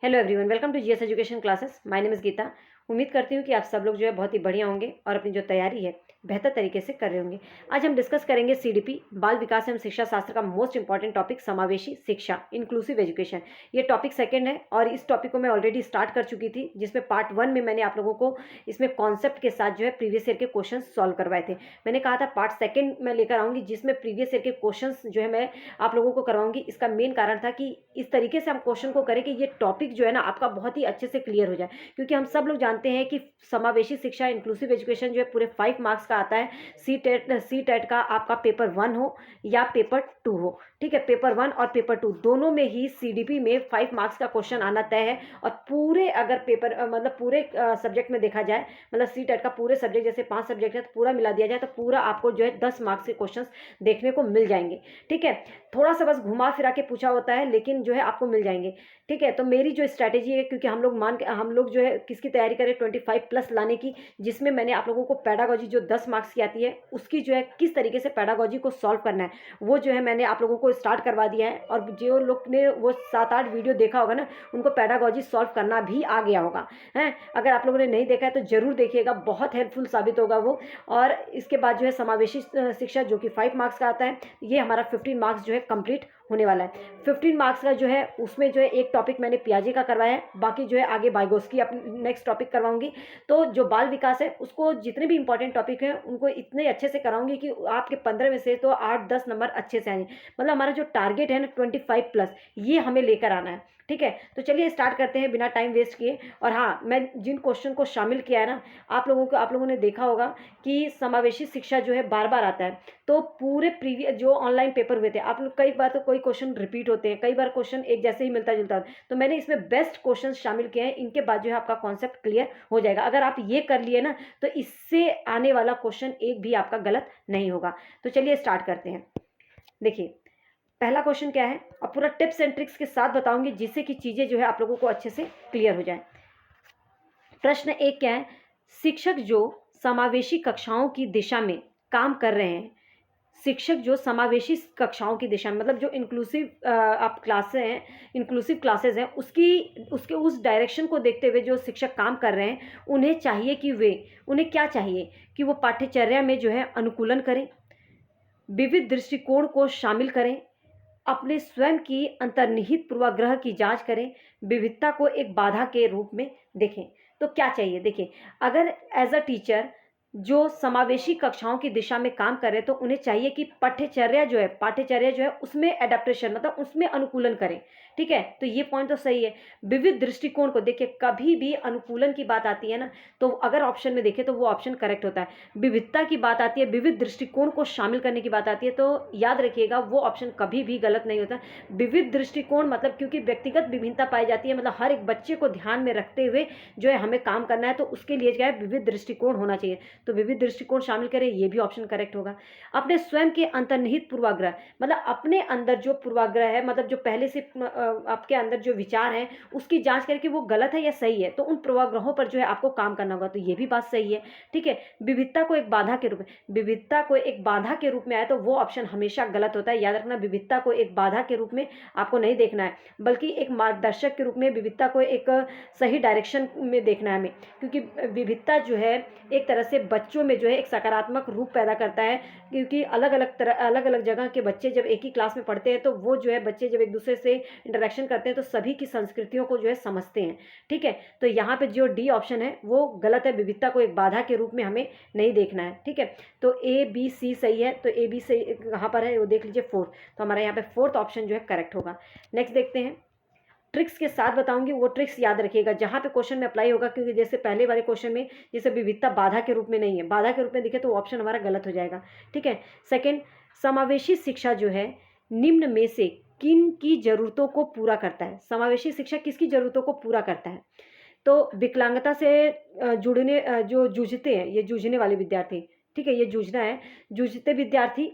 Hello everyone, welcome to GS education classes. My name is Geeta. उम्मीद करती हूँ कि आप सब लोग जो है बहुत ही बढ़िया होंगे और अपनी जो तैयारी है बेहतर तरीके से कर रहे होंगे। आज हम डिस्कस करेंगे सीडीपी, बाल विकास एवं शिक्षा शास्त्र का मोस्ट इंपॉर्टेंट टॉपिक समावेशी शिक्षा, इंक्लूसिव एजुकेशन। ये टॉपिक सेकंड है और इस टॉपिक को मैं ऑलरेडी स्टार्ट कर चुकी थी, जिसमें पार्ट 1 में मैंने आप लोगों को इसमें कॉन्सेप्ट के साथ जो है प्रीवियस ईयर के क्वेश्चन सॉल्व करवाए थे। मैंने कहा था पार्ट सेकेंड मैं लेकर आऊँगी, जिसमें प्रीवियस ईयर के क्वेश्चन जो है मैं आप लोगों को करवाऊंगी। इसका मेन कारण था कि इस तरीके से हम क्वेश्चन को करें कि ये टॉपिक जो है ना आपका बहुत ही अच्छे से क्लियर हो जाए, क्योंकि हम सब लोग जानते हैं कि समावेशी शिक्षा, इंक्लूसिव एजुकेशन जो है पूरे 5 मार्क्स का आता है। सी टेट का आपका पेपर 1 हो या पेपर 2 हो, ठीक है। पेपर 1 और पेपर 2 दोनों में ही सीडीपी में 5 मार्क्स का क्वेश्चन आना तय है। और पूरे अगर पेपर मतलब पूरे सब्जेक्ट में देखा जाए, मतलब सी टेट का पूरे सब्जेक्ट, जैसे 5 सब्जेक्ट है तो पूरा मिला दिया जाए तो पूरा आपको जो है 10 मार्क्स के क्वेश्चन देखने को मिल जाएंगे, ठीक है। थोड़ा सा बस घुमा फिरा के पूछा होता है, लेकिन जो है आपको मिल जाएंगे, ठीक है। तो मेरी जो स्ट्रैटेजी है, क्योंकि हम लोग जो है किसकी तैयारी करें 25 प्लस लाने की, जिसमें मैंने आप लोगों को पैडागोजी जो 10 मार्क्स की आती है उसकी जो है किस तरीके से पैडागोजी को सॉल्व करना है वो जो है मैंने आप लोगों को स्टार्ट करवा दिया है। और जो लोग ने वो 7-8 वीडियो देखा होगा ना, उनको पैडागोजी सॉल्व करना भी आ गया होगा है। अगर आप लोगों ने नहीं देखा है तो जरूर देखिएगा, बहुत हेल्पफुल साबित होगा वो। और इसके बाद जो है समावेशी शिक्षा जो कि 5 मार्क्स का आता है, ये हमारा 15 मार्क्स जो है कंप्लीट होने वाला है। 15 मार्क्स का जो है उसमें जो है एक टॉपिक मैंने पियाजे का करवाया है, बाकी जो है आगे बाइगोस्की अपनी नेक्स्ट टॉपिक करवाऊंगी। तो जो बाल विकास है उसको जितने भी इंपॉर्टेंट टॉपिक हैं उनको इतने अच्छे से कराऊंगी कि आपके 15 में से तो 8-10 नंबर अच्छे से आएंगे। मतलब हमारा जो टारगेट है ना 25 प्लस, ये हमें लेकर आना है, ठीक है। तो चलिए स्टार्ट करते हैं बिना टाइम वेस्ट किए। और हाँ, मैं जिन क्वेश्चन को शामिल किया है ना, आप लोगों ने देखा होगा कि समावेशी शिक्षा जो है बार बार आता है। तो पूरे प्रीवियस जो ऑनलाइन पेपर हुए थे, आप लोग कई बार तो कोई क्वेश्चन रिपीट होते हैं, कई बार क्वेश्चन एक जैसे ही मिलता जुलता है। तो मैंने इसमें बेस्ट क्वेश्चन शामिल किए हैं, इनके बाद जो है आपका कॉन्सेप्ट क्लियर हो जाएगा। अगर आप ये कर लिए ना तो इससे आने वाला क्वेश्चन एक भी आपका गलत नहीं होगा। तो चलिए स्टार्ट करते हैं। देखिए पहला क्वेश्चन क्या है, और पूरा टिप्स एंड ट्रिक्स के साथ बताऊंगी, जिससे कि चीजें जो है आप लोगों को अच्छे से क्लियर हो जाए। प्रश्न 1 क्या है, शिक्षक जो समावेशी कक्षाओं की दिशा में काम कर रहे हैं, शिक्षक जो समावेशी कक्षाओं की दिशा में, मतलब जो इंक्लूसिव आप क्लासें हैं, इंक्लूसिव क्लासेस हैं, उसके उस डायरेक्शन को देखते हुए जो शिक्षक काम कर रहे हैं, उन्हें चाहिए कि उन्हें क्या चाहिए कि वो पाठ्यचर्या में जो है अनुकूलन करें, विविध दृष्टिकोण को शामिल करें, अपने स्वयं की अंतर्निहित पूर्वाग्रह की जांच करें, विविधता को एक बाधा के रूप में देखें। तो क्या चाहिए, देखिए अगर एज अ टीचर जो समावेशी कक्षाओं की दिशा में काम कर रहे हैं तो उन्हें चाहिए कि पाठ्यचर्या जो है उसमें एडेप्टेशन, मतलब उसमें अनुकूलन करें, ठीक है। तो ये पॉइंट तो सही है। विविध दृष्टिकोण को देखिए, कभी भी अनुकूलन की बात आती है ना, तो अगर ऑप्शन में देखें तो वो ऑप्शन करेक्ट होता है। विविधता की बात आती है, विविध दृष्टिकोण को शामिल करने की बात आती है, तो याद रखिएगा वो ऑप्शन कभी भी गलत नहीं होता। विविध दृष्टिकोण मतलब क्योंकि व्यक्तिगत विभिन्नता पाई जाती है, मतलब हर एक बच्चे को ध्यान में रखते हुए जो है हमें काम करना है, तो उसके लिए क्या है, विविध दृष्टिकोण होना चाहिए। तो विविध दृष्टिकोण शामिल करें, ये भी ऑप्शन करेक्ट होगा। अपने स्वयं के अंतर्निहित पूर्वाग्रह, मतलब अपने अंदर जो पूर्वाग्रह है, मतलब जो पहले से आपके अंदर जो विचार है उसकी जांच करके वो गलत है या सही है, तो उन पूर्वाग्रहों पर जो है आपको काम करना होगा। तो ये भी बात सही है, ठीक है। विविधता को एक बाधा के रूप में, विविधता को एक बाधा के रूप में आए तो वो ऑप्शन हमेशा गलत होता है। याद रखना, विविधता को एक बाधा के रूप में आपको नहीं देखना है, बल्कि एक मार्गदर्शक के रूप में विविधता को एक सही डायरेक्शन में देखना है हमें, क्योंकि विविधता जो है एक तरह से बच्चों में जो है एक सकारात्मक रूप पैदा करता है। क्योंकि अलग अलग जगह के बच्चे जब एक ही क्लास में पढ़ते हैं तो वो जो है बच्चे जब एक दूसरे से इंटरेक्शन करते हैं तो सभी की संस्कृतियों को जो है समझते हैं, ठीक है। तो यहाँ पे जो डी ऑप्शन है वो गलत है, विविधता को एक बाधा के रूप में हमें नहीं देखना है, ठीक है। तो ए बी सी सही है, तो ए बी सही कहाँ पर है वो देख लीजिए, 4th। तो हमारा यहाँ पे 4th ऑप्शन जो है करेक्ट होगा। नेक्स्ट देखते हैं, ट्रिक्स के साथ बताऊंगी, वो ट्रिक्स याद रखिएगा जहां पे क्वेश्चन में अप्लाई होगा, क्योंकि जैसे पहले वाले क्वेश्चन में जैसे विविधता बाधा के रूप में नहीं है, बाधा के रूप में दिखे तो ऑप्शन हमारा गलत हो जाएगा, ठीक है। सेकंड, समावेशी शिक्षा जो है निम्न में से किन की जरूरतों को पूरा करता है। समावेशी शिक्षा किसकी जरूरतों को पूरा करता है, तो विकलांगता से जो जूझते हैं, ये जूझने वाले विद्यार्थी, ठीक है, ये जूझना है, जूझते विद्यार्थी,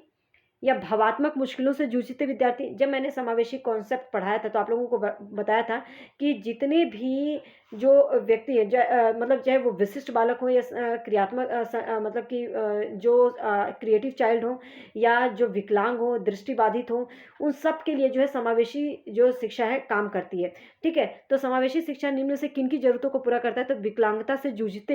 या भावात्मक मुश्किलों से जूझते विद्यार्थी। जब मैंने समावेशी कॉन्सेप्ट पढ़ाया था तो आप लोगों को बताया था कि जितने भी जो व्यक्ति है मतलब चाहे वो विशिष्ट बालक हो या क्रियात्मक मतलब कि जो क्रिएटिव चाइल्ड हो या जो विकलांग हो, दृष्टिबाधित हो, उन सब के लिए जो है समावेशी जो शिक्षा है काम करती है। ठीक है, तो समावेशी शिक्षा निम्न से किन की जरूरतों को पूरा करता है? तो विकलांगता से जूझते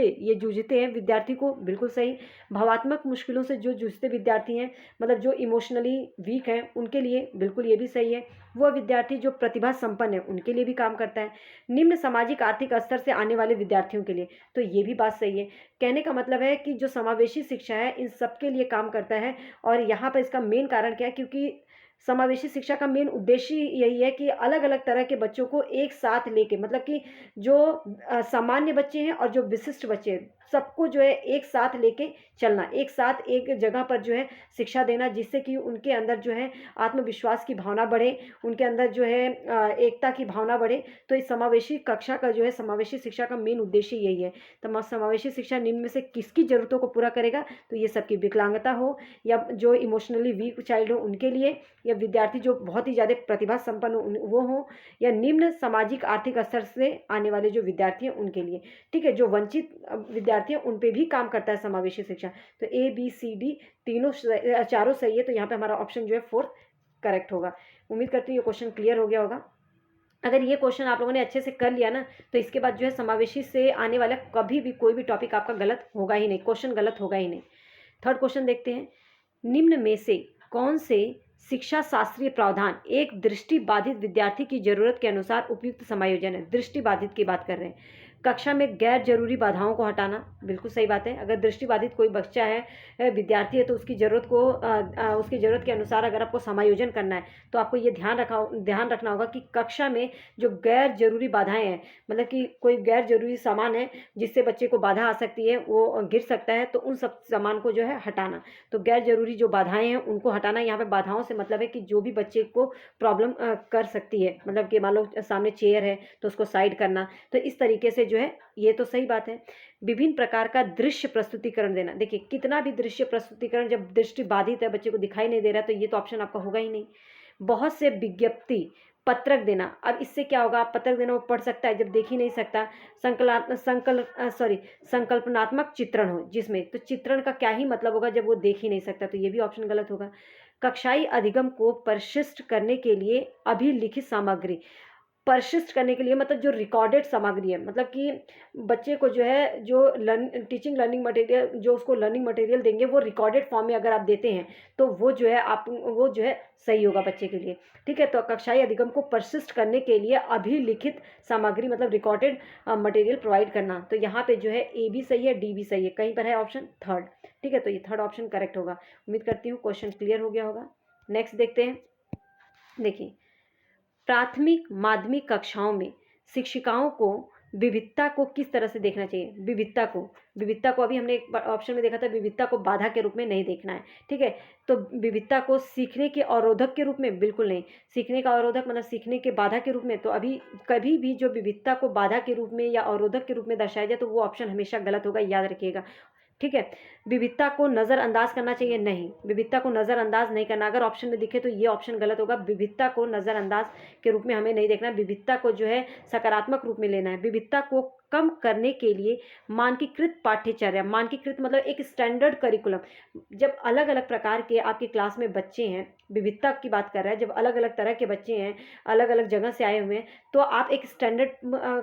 हैं विद्यार्थी को, बिल्कुल सही। भावात्मक मुश्किलों से जो जूझते विद्यार्थी हैं, मतलब जो इमोशनली वीक हैं, उनके लिए बिल्कुल ये भी सही है। वह विद्यार्थी जो प्रतिभा संपन्न है, उनके लिए भी काम करता है। निम्न सामाजिक आर्थिक स्तर से आने वाले विद्यार्थियों के लिए, तो ये भी बात सही है। कहने का मतलब है कि जो समावेशी शिक्षा है इन सबके लिए काम करता है। और यहाँ पर इसका मेन कारण क्या है? क्योंकि समावेशी शिक्षा का मेन उद्देश्य यही है कि अलग अलग तरह के बच्चों को एक साथ लेके, मतलब कि जो सामान्य बच्चे हैं और जो विशिष्ट बच्चे हैं, सबको जो है एक साथ लेके चलना, एक साथ एक जगह पर जो है शिक्षा देना, जिससे कि उनके अंदर जो है आत्मविश्वास की भावना बढ़े, उनके अंदर जो है एकता की भावना बढ़े। तो इस समावेशी कक्षा का जो है समावेशी शिक्षा का मेन उद्देश्य यही है। तो समावेशी शिक्षा निम्न में से किसकी जरूरतों को पूरा करेगा? तो ये सबकी, विकलांगता हो या जो इमोशनली वीक चाइल्ड हो उनके लिए, या विद्यार्थी जो बहुत ही ज़्यादा प्रतिभा संपन्न हो वो हो, या निम्न सामाजिक आर्थिक स्तर से आने वाले जो विद्यार्थी हैं उनके लिए। ठीक है, जो वंचित विद्यार्थी हैं उन पे भी काम करता है समावेशी शिक्षा। तो ए बी सी डी तीनों चारों सही है, तो यहाँ पे हमारा ऑप्शन जो है 4th करेक्ट होगा। उम्मीद करती हूँ ये क्वेश्चन क्लियर हो गया होगा। अगर ये क्वेश्चन आप लोगों ने अच्छे से कर लिया ना, तो इसके बाद जो है समावेशी से आने वाला कभी भी कोई भी टॉपिक आपका गलत होगा ही नहीं, क्वेश्चन गलत होगा ही नहीं। थर्ड क्वेश्चन देखते हैं, निम्न में से कौन से शिक्षा शास्त्रीय प्रावधान एक दृष्टिबाधित विद्यार्थी की जरूरत के अनुसार उपयुक्त समायोजन है? दृष्टिबाधित की बात कर रहे हैं। कक्षा में गैर जरूरी बाधाओं को हटाना, बिल्कुल सही बात है। अगर दृष्टिबाधित कोई बच्चा है, विद्यार्थी है, तो उसकी उसकी ज़रूरत के अनुसार अगर आपको समायोजन करना है तो आपको ये ध्यान रखना होगा कि कक्षा में जो गैर जरूरी बाधाएं हैं, मतलब कि कोई गैर जरूरी सामान है जिससे बच्चे को बाधा आ सकती है, वो गिर सकता है, तो उन सब सामान को जो है हटाना। तो गैर जरूरी जो बाधाएं हैं उनको हटाना। यहाँ पे बाधाओं से मतलब है कि जो भी बच्चे को प्रॉब्लम कर सकती है, मतलब कि मान लो सामने चेयर है तो उसको साइड करना। तो इस तरीके से जो है, ये तो सही बात है। विभिन्न प्रकार का दृश्य प्रस्तुतिकरण देना। देखिए, कितना भी दृश्य प्रस्तुतिकरण, जब दृष्टि बाधित है, बच्चे को दिखाई नहीं दे रहा, तो ये तो ऑप्शन आपका होगा ही नहीं। बहुत से विज्ञप्ति पत्रक देना। अब इससे क्या होगा? आप पत्रक देना, वो पढ़ सकता है जब देख ही नहीं सकता। संकल्पनात्मक चित्रण हो जिसमें, तो चित्रण का क्या ही मतलब होगा जब वो देख ही नहीं सकता, तो ये भी ऑप्शन गलत होगा। कक्षाई अधिगम को परिशिष्ट करने के लिए अभिलिखित सामग्री। परसिस्ट करने के लिए मतलब जो रिकॉर्डेड सामग्री है, मतलब कि बच्चे को जो है जो टीचिंग लर्निंग मटेरियल, जो उसको लर्निंग मटेरियल देंगे वो रिकॉर्डेड फॉर्म में अगर आप देते हैं तो वो जो है वो जो है सही होगा बच्चे के लिए। ठीक है, तो कक्षाई अधिगम को परसिस्ट करने के लिए अभिलिखित सामग्री मतलब रिकॉर्डेड मटेरियल प्रोवाइड करना। तो यहाँ पे जो है ए भी सही है, डी भी सही है, कहीं पर है ऑप्शन थर्ड। ठीक है, तो ये थर्ड ऑप्शन करेक्ट होगा। उम्मीद करती हूँ क्वेश्चन क्लियर हो गया होगा। नेक्स्ट देखते हैं। देखिए, प्राथमिक माध्यमिक कक्षाओं में शिक्षिकाओं को विविधता को किस तरह से देखना चाहिए? विविधता को अभी हमने एक ऑप्शन में देखा था, विविधता को बाधा के रूप में नहीं देखना है। ठीक है, तो विविधता को सीखने के अवरोधक के रूप में बिल्कुल नहीं। सीखने का अवरोधक मतलब सीखने के बाधा के रूप में, तो अभी कभी भी जो विविधता को बाधा के रूप में या अवरोधक के रूप में दर्शाया जाए तो वो ऑप्शन हमेशा गलत होगा, याद रखिएगा। ठीक है, विविधता को नज़रअंदाज करना चाहिए, नहीं, विविधता को नज़रअंदाज नहीं करना। अगर ऑप्शन में दिखे तो ये ऑप्शन गलत होगा। विविधता को नज़रअंदाज के रूप में हमें नहीं देखना, विविधता को जो है सकारात्मक रूप में लेना है। विविधता को कम करने के लिए मानकीकृत पाठ्यचर्या, मानकीकृत मतलब एक स्टैंडर्ड करिकुलम। जब अलग अलग प्रकार के आपकी क्लास में बच्चे हैं, विविधता की बात कर रहा है, जब अलग अलग तरह के बच्चे हैं, अलग अलग जगह से आए हुए हैं, तो आप एक स्टैंडर्ड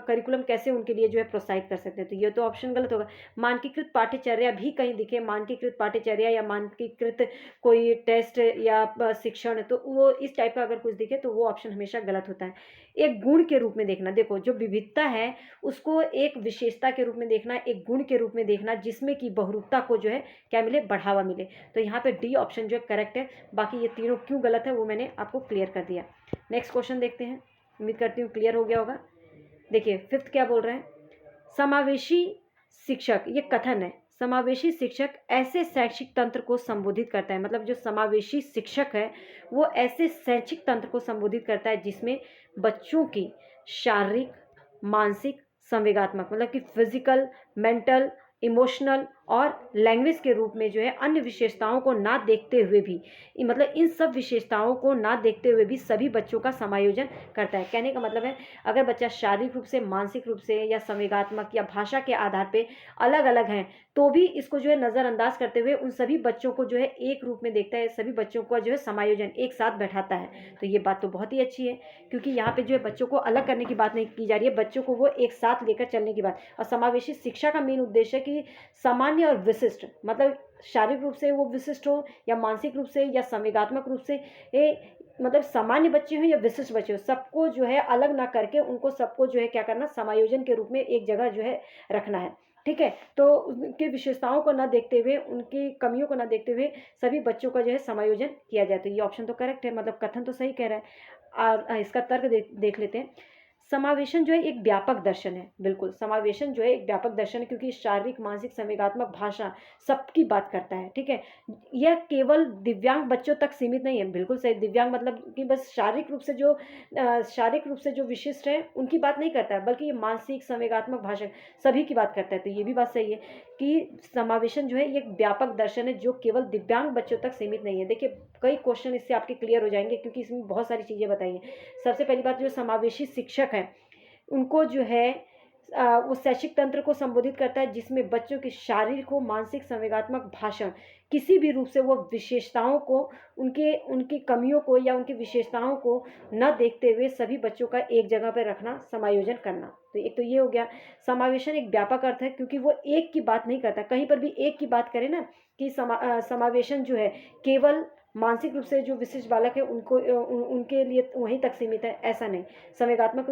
करिकुलम कैसे उनके लिए जो है प्रोत्साहित कर सकते हैं? तो ये तो ऑप्शन गलत होगा। मानकीकृत पाठ्यचर्या भी कहीं दिखे, मानकीकृत पाठ्यचर्या या मानकीकृत कोई टेस्ट या शिक्षण, तो वो इस टाइप का अगर कुछ दिखे तो वो ऑप्शन हमेशा गलत होता है। एक गुण के रूप में देखना। देखो, जो विविधता है उसको एक विशेषता के रूप में देखना, एक गुण के रूप में देखना, जिसमें कि बहुरूपता को जो है क्या मिले? बढ़ावा मिले। तो यहाँ पे डी ऑप्शन जो है करेक्ट है। बाकी ये तीनों क्यों गलत है वो मैंने आपको क्लियर कर दिया। नेक्स्ट क्वेश्चन देखते हैं, उम्मीद करती हूँ क्लियर हो गया होगा। देखिए, फिफ्थ क्या बोल रहे हैं? समावेशी शिक्षक, ये कथन है, समावेशी शिक्षक ऐसे शैक्षिक तंत्र को संबोधित करता है, मतलब जो समावेशी शिक्षक है वो ऐसे शैक्षिक तंत्र को संबोधित करता है जिसमें बच्चों की शारीरिक, मानसिक, संवेगात्मक मतलब कि फिजिकल, मेंटल, इमोशनल और लैंग्वेज के रूप में जो है अन्य विशेषताओं को ना देखते हुए भी, मतलब इन सब विशेषताओं को ना देखते हुए भी सभी बच्चों का समायोजन करता है। कहने का मतलब है, अगर बच्चा शारीरिक रूप से, मानसिक रूप से या संवेगात्मक या भाषा के आधार पे अलग अलग हैं, तो भी इसको जो है नज़रअंदाज करते हुए उन सभी बच्चों को जो है एक रूप में देखता है, सभी बच्चों का जो है समायोजन एक साथ बैठाता है। तो ये बात तो बहुत ही अच्छी है, क्योंकि यहाँ पे जो है बच्चों को अलग करने की बात नहीं की जा रही है, बच्चों को वो एक साथ लेकर चलने की बात। और समावेशी शिक्षा का मेन उद्देश्य है कि सामान्य और विशिष्ट, मतलब शारीरिक रूप से वो विशिष्ट हो या मानसिक रूप से या संवेगात्मक रूप से, मतलब सामान्य बच्चे हों या विशिष्ट बच्चे हों, सबको जो है अलग ना करके उनको सबको जो है क्या करना, समायोजन के रूप में एक जगह जो है रखना है। ठीक है, तो उनकी विशेषताओं को ना देखते हुए, उनकी कमियों को ना देखते हुए सभी बच्चों का जो है समायोजन किया जाए। तो ये ऑप्शन तो करेक्ट है, मतलब कथन तो सही कह रहा है। इसका तर्क देख लेते हैं। समावेशन जो है एक व्यापक दर्शन है। बिल्कुल, समावेशन जो है एक व्यापक दर्शन है, क्योंकि शारीरिक, मानसिक, संवेगात्मक, भाषा सबकी बात करता है। ठीक है, यह केवल दिव्यांग बच्चों तक सीमित नहीं है। बिल्कुल सही, दिव्यांग मतलब कि बस शारीरिक रूप से जो विशिष्ट है उनकी बात नहीं करता है, बल्कि ये मानसिक, संवेगात्मक, भाषा सभी की बात करता है। तो ये भी बात सही है कि समावेशन जो है ये एक व्यापक दर्शन है जो केवल दिव्यांग बच्चों तक सीमित नहीं है। देखिए, कई क्वेश्चन इससे आपके क्लियर हो जाएंगे, क्योंकि इसमें बहुत सारी चीज़ें बताई हैं। सबसे पहली बात, जो समावेशी शिक्षक है उनको जो है वो शैक्षिक तंत्र को संबोधित करता है जिसमें बच्चों की शारीरिक हो, मानसिक, संवेगात्मक, भाषण किसी भी रूप से वो विशेषताओं को, उनकी कमियों को या उनकी विशेषताओं को न देखते हुए सभी बच्चों का एक जगह पर रखना, समायोजन करना। तो एक तो ये हो गया। समावेशन एक व्यापक अर्थ है, क्योंकि वो एक की बात नहीं करता। कहीं पर भी एक की बात करें ना कि समावेशन जो है केवल मानसिक रूप से जो विशिष्ट बालक है उनको उनके लिए वहीं तक सीमित है, ऐसा नहीं। संवेगात्मक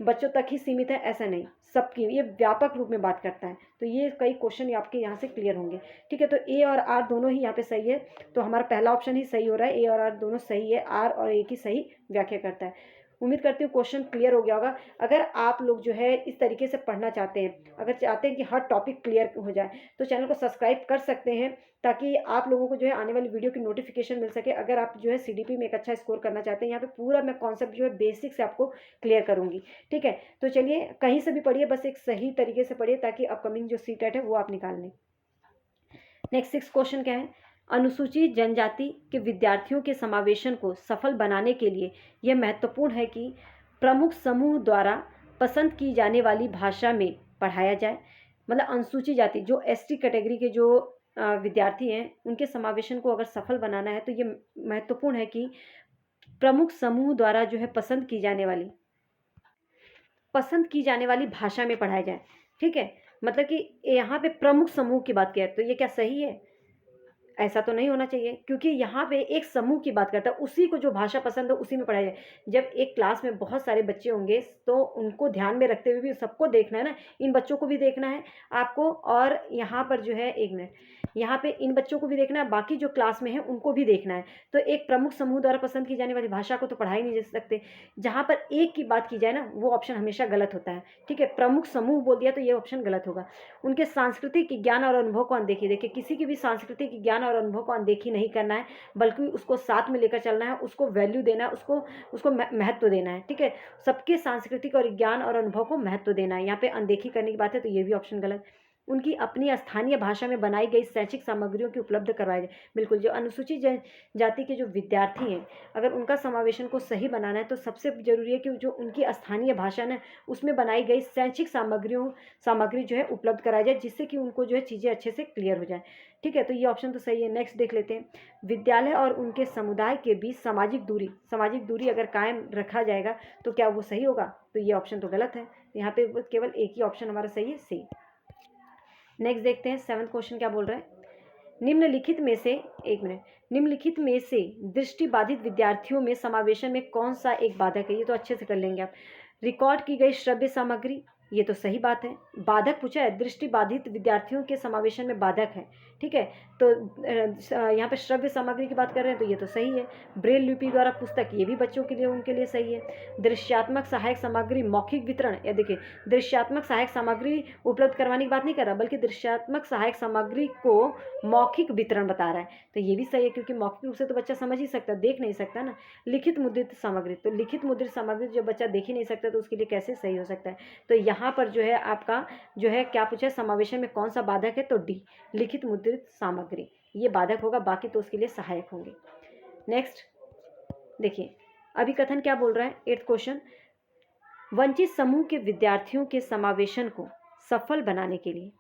बच्चों तक ही सीमित है, ऐसा नहीं। सबकी ये व्यापक रूप में बात करता है। तो ये कई क्वेश्चन आपके यहाँ से क्लियर होंगे। ठीक है, तो ए और आर दोनों ही यहाँ पे सही है। तो हमारा पहला ऑप्शन ही सही हो रहा है, ए और आर दोनों सही है, आर और ए की सही व्याख्या करता है। उम्मीद करती हूँ क्वेश्चन क्लियर हो गया होगा। अगर आप लोग जो है इस तरीके से पढ़ना चाहते हैं, अगर चाहते हैं कि हर टॉपिक क्लियर हो जाए, तो चैनल को सब्सक्राइब कर सकते हैं, ताकि आप लोगों को जो है आने वाली वीडियो की नोटिफिकेशन मिल सके। अगर आप जो है सीडीपी में एक अच्छा स्कोर करना चाहते हैं, यहाँ पे पूरा मैं कॉन्सेप्ट जो है बेसिक से आपको क्लियर करूँगी। ठीक है, तो चलिए कहीं से भी पढ़िए, बस एक सही तरीके से पढ़िए, ताकि अपकमिंग जो सीटेट है वो आप निकाल लें। नेक्स्ट 6 क्वेश्चन क्या है? अनुसूचित जनजाति के विद्यार्थियों के समावेशन को सफल बनाने के लिए यह महत्वपूर्ण है कि प्रमुख समूह द्वारा पसंद की जाने वाली भाषा में पढ़ाया जाए। मतलब अनुसूचित जाति, जो एसटी कैटेगरी के जो विद्यार्थी हैं, उनके समावेशन को अगर सफल बनाना है तो ये महत्वपूर्ण है कि प्रमुख समूह द्वारा जो है पसंद की जाने वाली भाषा में पढ़ाया जाए। ठीक है, मतलब कि यहाँ पे प्रमुख समूह की बात किया है, तो ये क्या सही है? ऐसा तो नहीं होना चाहिए, क्योंकि यहाँ पे एक समूह की बात करता है, उसी को जो भाषा पसंद हो उसी में पढ़ाया जाए। जब एक क्लास में बहुत सारे बच्चे होंगे तो उनको ध्यान में रखते हुए भी सबको देखना है ना, इन बच्चों को भी देखना है आपको, और यहाँ पर जो है, एक मिनट, यहाँ पे इन बच्चों को भी देखना है, बाकी जो क्लास में है उनको भी देखना है। तो एक प्रमुख समूह द्वारा पसंद की जाने वाली भाषा को तो पढ़ा ही नहीं जा सकते। जहाँ पर एक की बात की जाए ना, वो ऑप्शन हमेशा गलत होता है। ठीक है, प्रमुख समूह बोल दिया तो ये ऑप्शन गलत होगा। उनके सांस्कृतिक ज्ञान और अनुभव को अनदेखी, देखिए किसी की भी सांस्कृतिक ज्ञान और अनुभव को अनदेखी नहीं करना है, बल्कि उसको साथ में लेकर चलना है, उसको वैल्यू देना है, उसको महत्व देना है। ठीक है, सबके सांस्कृतिक और ज्ञान और अनुभव को महत्व देना है। यहाँ पे अनदेखी करने की बात है, तो ये भी ऑप्शन गलत। उनकी अपनी स्थानीय भाषा में बनाई गई शैक्षिक सामग्रियों की उपलब्ध करवाई जाए। बिल्कुल, जो अनुसूचित जाति के जो विद्यार्थी हैं, अगर उनका समावेशन को सही बनाना है तो सबसे जरूरी है कि जो उनकी स्थानीय भाषा है उसमें बनाई गई शैक्षिक सामग्री जो है उपलब्ध कराई जाए, जिससे कि उनको जो है चीज़ें अच्छे से क्लियर हो जाए। ठीक है, तो ये ऑप्शन तो सही है। नेक्स्ट देख लेते हैं। विद्यालय और उनके समुदाय के बीच सामाजिक दूरी अगर कायम रखा जाएगा तो क्या वो सही होगा? तो ये ऑप्शन तो गलत है। यहाँ पे केवल एक ही ऑप्शन हमारा सही है, सी। नेक्स्ट देखते हैं 7th क्वेश्चन क्या बोल रहा है। निम्नलिखित में से दृष्टिबाधित विद्यार्थियों में समावेशन में कौन सा एक बाधक है? ये तो अच्छे से कर लेंगे आप। रिकॉर्ड की गई श्रव्य सामग्री, ये तो सही बात है। बाधक पूछा है, दृष्टिबाधित विद्यार्थियों के समावेशन में बाधक है। ठीक है, तो यहाँ पे श्रव्य सामग्री की बात कर रहे हैं, तो ये तो सही है। ब्रेल लिपि द्वारा पुस्तक, ये भी बच्चों के लिए, उनके लिए सही है। दृश्यात्मक सहायक सामग्री मौखिक वितरण, या देखिए दृश्यात्मक सहायक सामग्री उपलब्ध करवाने की बात नहीं कर रहा, बल्कि दृश्यात्मक सहायक सामग्री को मौखिक वितरण बता रहा है, तो ये भी सही है, क्योंकि मौखिक रूप से तो बच्चा समझ ही सकता, देख नहीं सकता ना। लिखित मुद्रित सामग्री, तो लिखित मुद्रित सामग्री जब बच्चा देख ही नहीं सकता तो उसके लिए कैसे सही हो सकता है? तो यहाँ पर जो है आपका जो है क्या पूछा है, समावेशन में कौन सा बाधक है, तो डी, लिखित मुद्रित सामग्री, ये बाधक होगा, बाकी तो उसके लिए सहायक होंगे। नेक्स्ट देखिए अभिकथन क्या बोल रहा है, 8th क्वेश्चन, वंचित समूह के विद्यार्थियों के समावेशन को सफल बनाने के लिए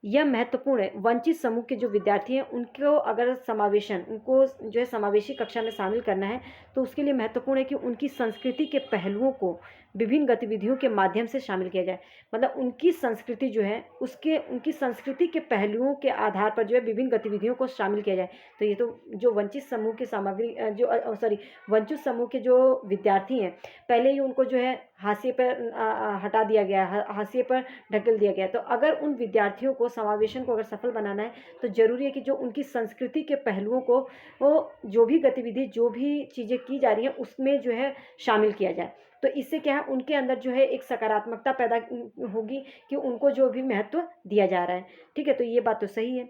यह महत्वपूर्ण है। वंचित समूह के जो विद्यार्थी हैं उनको अगर समावेशन, उनको जो है समावेशी कक्षा में शामिल करना है तो उसके लिए महत्वपूर्ण है कि उनकी संस्कृति के पहलुओं को विभिन्न गतिविधियों के माध्यम से शामिल किया जाए। मतलब उनकी संस्कृति जो है उसके, उनकी संस्कृति के पहलुओं के आधार पर जो है विभिन्न गतिविधियों को शामिल किया जाए। तो ये तो जो वंचित समूह की सामग्री वंचित समूह के जो विद्यार्थी हैं पहले ही उनको जो है हाशिए पर हटा दिया गया, हाशिए पर ढकेल दिया गया। तो अगर उन विद्यार्थियों को समावेशन को अगर सफल बनाना है तो ज़रूरी है कि जो उनकी संस्कृति के पहलुओं को, वो जो भी गतिविधि, जो भी चीज़ें की जा रही हैं उसमें जो है शामिल किया जाए। तो इससे क्या है, उनके अंदर जो है एक सकारात्मकता पैदा होगी कि उनको जो भी महत्व दिया जा रहा है। ठीक है, तो ये बात तो सही है।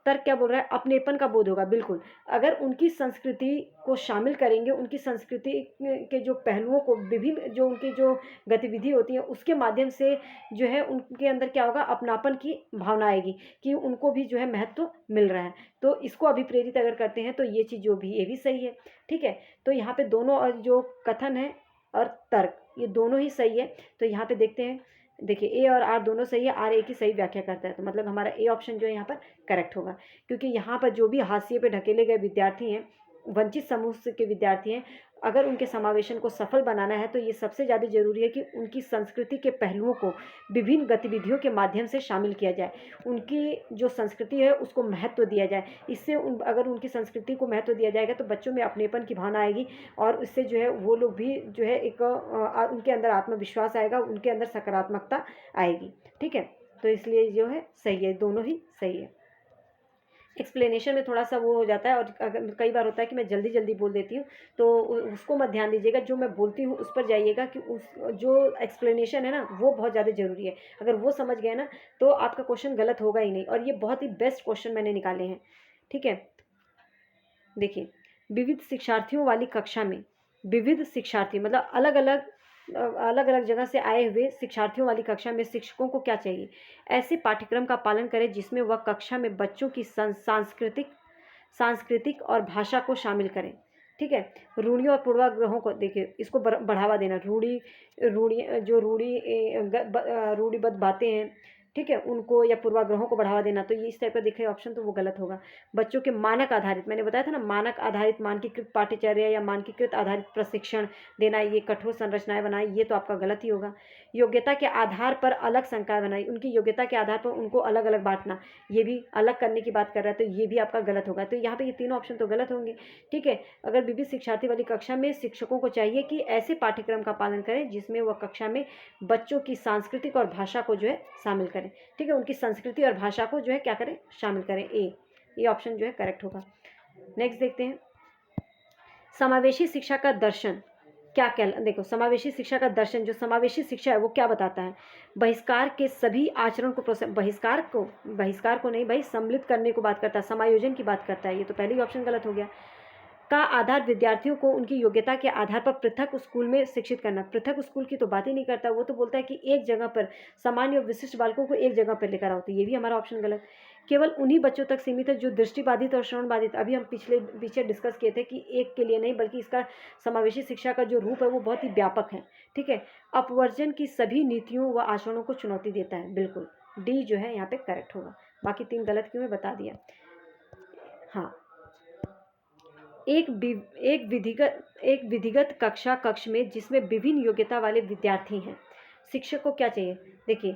तर्क क्या बोल रहा है, अपनेपन का बोध होगा। बिल्कुल, अगर उनकी संस्कृति को शामिल करेंगे, उनकी संस्कृति के जो पहलुओं को, विभिन्न जो उनकी जो गतिविधि होती है उसके माध्यम से जो है उनके अंदर क्या होगा, अपनापन की भावना आएगी कि उनको भी जो है महत्व मिल रहा है। तो इसको अभिप्रेरित अगर करते हैं तो ये चीज़ जो भी, ये भी सही है। ठीक है, तो यहाँ पे दोनों जो कथन है और तर्क ये दोनों ही सही है। तो यहाँ पे देखते हैं, देखिए ए और आर दोनों सही है, आर ए की सही व्याख्या करता है। तो मतलब हमारा ए ऑप्शन जो है यहाँ पर करेक्ट होगा, क्योंकि यहाँ पर जो भी हाशिए पे ढकेले गए विद्यार्थी हैं, वंचित समूह के विद्यार्थी हैं, अगर उनके समावेशन को सफल बनाना है तो ये सबसे ज़्यादा जरूरी है कि उनकी संस्कृति के पहलुओं को विभिन्न गतिविधियों के माध्यम से शामिल किया जाए, उनकी जो संस्कृति है उसको महत्व दिया जाए। इससे अगर उनकी संस्कृति को महत्व दिया जाएगा तो बच्चों में अपनेपन की भावना आएगी और इससे जो है वो लोग भी जो है एक उनके अंदर आत्मविश्वास आएगा, उनके अंदर सकारात्मकता आएगी। ठीक है, तो इसलिए जो है सही है, दोनों ही सही है। एक्सप्लेनेशन में थोड़ा सा वो हो जाता है और अगर कई बार होता है कि मैं जल्दी जल्दी बोल देती हूँ, तो उसको मत ध्यान दीजिएगा, जो मैं बोलती हूँ उस पर जाइएगा कि उस जो एक्सप्लेनेशन है ना वो बहुत ज़्यादा ज़रूरी है। अगर वो समझ गए ना तो आपका क्वेश्चन गलत होगा ही नहीं, और ये बहुत ही बेस्ट क्वेश्चन मैंने निकाले हैं। ठीक है, देखिए विविध शिक्षार्थियों वाली कक्षा में, विविध शिक्षार्थी मतलब अलग अलग जगह से आए हुए शिक्षार्थियों वाली कक्षा में शिक्षकों को क्या चाहिए, ऐसे पाठ्यक्रम का पालन करें जिसमें वह कक्षा में बच्चों की सांस्कृतिक और भाषा को शामिल करें। ठीक है, रूढ़ियों और पूर्वाग्रहों को देखिए, इसको बढ़ावा देना, रूढ़िबद्ध बातें हैं, ठीक है, उनको या पूर्वाग्रहों को बढ़ावा देना। तो ये इस टाइप का दिखे ऑप्शन, तो वो गलत होगा। बच्चों के मानक आधारित, मैंने बताया था ना, मानक आधारित मानकीकृत पाठ्यचर्या या मानकीकृत आधारित प्रशिक्षण देना, ये कठोर संरचनाएं बनाई, ये तो आपका गलत ही होगा। योग्यता के आधार पर अलग संकाय बनाई, उनकी योग्यता के आधार पर उनको अलग अलग बांटना, ये भी अलग करने की बात कर रहा है, तो ये भी आपका गलत होगा। तो यहाँ पे ये तीनों ऑप्शन तो गलत होंगे। ठीक है, अगर विविध शिक्षार्थी वाली कक्षा में शिक्षकों को चाहिए कि ऐसे पाठ्यक्रम का पालन करें जिसमें वह कक्षा में बच्चों की सांस्कृतिक और भाषा को जो है शामिल करें। ठीक है, उनकी संस्कृति और भाषा को जो है क्या करें, शामिल करें। ये ऑप्शन जो है करेक्ट होगा। नेक्स्ट देखते हैं, समावेशी शिक्षा का दर्शन क्या देखो, समावेशी शिक्षा का दर्शन, जो समावेशी शिक्षा है वो क्या बताता है, बहिष्कार के सभी आचरण को बहिष्कार को नहीं भाई, सम्मिलित करने को बात करता है, समायोजन की बात करता है। ये तो पहले ही ऑप्शन गलत हो गया। का आधार विद्यार्थियों को उनकी योग्यता के आधार पर पृथक स्कूल में शिक्षित करना, पृथक स्कूल की तो बात ही नहीं करता, वो तो बोलता है कि एक जगह पर सामान्य और विशिष्ट बालकों को एक जगह पर लेकर आओ। तो ये भी हमारा ऑप्शन गलत। केवल उन्हीं बच्चों तक सीमित है जो दृष्टिबाधित और श्रवण बाधित, अभी हम पीछे डिस्कस किए थे कि एक के लिए नहीं बल्कि इसका समावेशी शिक्षा का जो रूप है वो बहुत ही व्यापक है। ठीक है, अपवर्जन की सभी नीतियों व आचरणों को चुनौती देता है। बिल्कुल डी जो है यहाँ पे करेक्ट होगा, बाकी तीन गलत क्यों है बता दिया। हाँ, एक विधिगत कक्ष में जिसमें विभिन्न योग्यता वाले विद्यार्थी हैं, शिक्षक को क्या चाहिए, देखिए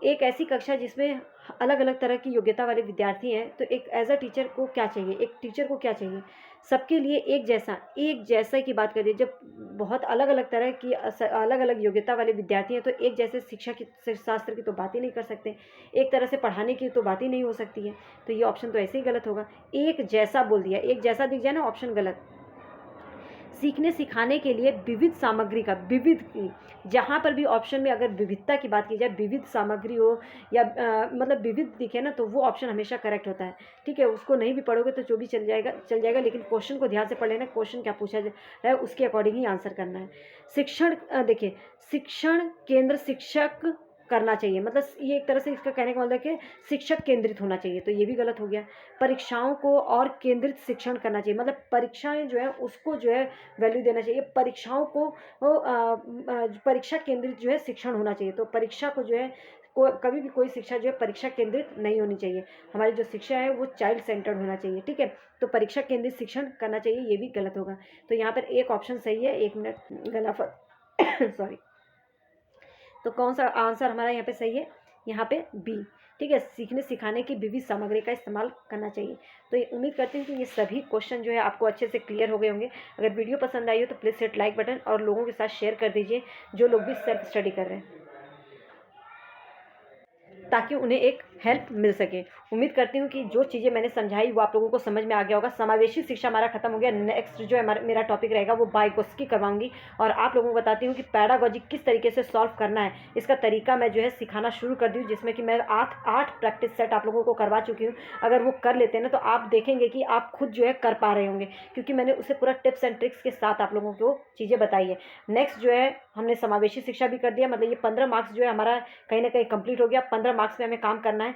एक ऐसी कक्षा जिसमें अलग अलग तरह की योग्यता वाले विद्यार्थी हैं, तो एक एज अ टीचर को क्या चाहिए, एक टीचर को क्या चाहिए, सबके लिए एक जैसा की बात करिए। जब बहुत अलग अलग तरह की अलग अलग योग्यता वाले विद्यार्थी हैं तो एक जैसे शिक्षा की शास्त्र की तो बात ही नहीं कर सकते, एक तरह से पढ़ाने की तो बात ही नहीं हो सकती है। तो ये ऑप्शन तो ऐसे ही गलत होगा। एक जैसा बोल दिया, एक जैसा दिख जाए ना, ऑप्शन गलत। सीखने सिखाने के लिए विविध सामग्री का, विविध की, जहाँ पर भी ऑप्शन में अगर विविधता की बात की जाए, विविध सामग्री हो या मतलब विविध दिखे ना, तो वो ऑप्शन हमेशा करेक्ट होता है। ठीक है, उसको नहीं भी पढ़ोगे तो जो भी चल जाएगा, लेकिन क्वेश्चन को ध्यान से पढ़ लेना, क्वेश्चन क्या पूछा है उसके अकॉर्डिंग ही आंसर करना है। शिक्षण देखिए, शिक्षण केंद्र शिक्षक करना चाहिए, मतलब ये एक तरह से इसका कहने का मतलब है कि शिक्षक केंद्रित होना चाहिए, तो ये भी गलत हो गया। परीक्षाओं को और केंद्रित शिक्षण करना चाहिए, मतलब परीक्षाएं जो है उसको जो है वैल्यू देना चाहिए, परीक्षाओं को परीक्षा केंद्रित जो है शिक्षण होना चाहिए। तो परीक्षा को जो है कभी भी कोई शिक्षा जो है परीक्षा केंद्रित नहीं होनी चाहिए। हमारी जो शिक्षा है वो चाइल्ड सेंटर्ड होना चाहिए। ठीक है, तो परीक्षा केंद्रित शिक्षण करना चाहिए, ये भी गलत होगा। तो यहाँ पर एक ऑप्शन सही है, 1 मिनट गला सॉरी। तो कौन सा आंसर हमारा यहाँ पे सही है? यहाँ पे बी। ठीक है, सीखने सिखाने की विविध सामग्री का इस्तेमाल करना चाहिए। तो ये उम्मीद करती हूँ कि ये सभी क्वेश्चन जो है आपको अच्छे से क्लियर हो गए होंगे। अगर वीडियो पसंद आई हो तो प्लीज़ हिट लाइक बटन और लोगों के साथ शेयर कर दीजिए जो लोग भी सेल्फ स्टडी कर रहे हैं, ताकि उन्हें एक हेल्प मिल सके। उम्मीद करती हूँ कि जो चीज़ें मैंने समझाई वो आप लोगों को समझ में आ गया होगा। समावेशी शिक्षा हमारा खत्म हो गया। नेक्स्ट जो है मेरा टॉपिक रहेगा वो बाइकोस्की करवाऊंगी, और आप लोगों को बताती हूँ कि पैडागॉजी किस तरीके से सॉल्व करना है, इसका तरीका मैं जो है सिखाना शुरू कर दी हूँ, जिसमें कि मैं 8 प्रैक्टिस सेट आप लोगों को करवा चुकी हूँ। अगर वो कर लेते हैं ना तो आप देखेंगे कि आप खुद जो है कर पा रहे होंगे, क्योंकि मैंने उसे पूरा टिप्स एंड ट्रिक्स के साथ आप लोगों को चीज़ें बताई है। नेक्स्ट जो है हमने समावेशी शिक्षा भी कर दिया, मतलब ये 15 मार्क्स जो है हमारा कहीं ना कहीं कंप्लीट हो गया। 15 मार्क्स में हमें काम करना है,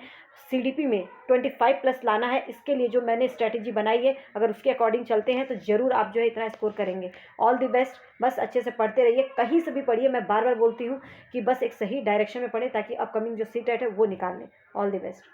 सीडीपी में 25+ लाना है। इसके लिए जो मैंने स्ट्रैटेजी बनाई है, अगर उसके अकॉर्डिंग चलते हैं तो ज़रूर आप जो है इतना स्कोर करेंगे। All the best. बस अच्छे से पढ़ते रहिए, कहीं से भी पढ़िए। मैं बार बार बोलती हूँ कि बस एक सही डायरेक्शन में पढ़ें ताकि अपकमिंग जो सीटेट है वो निकाल लें। All the best.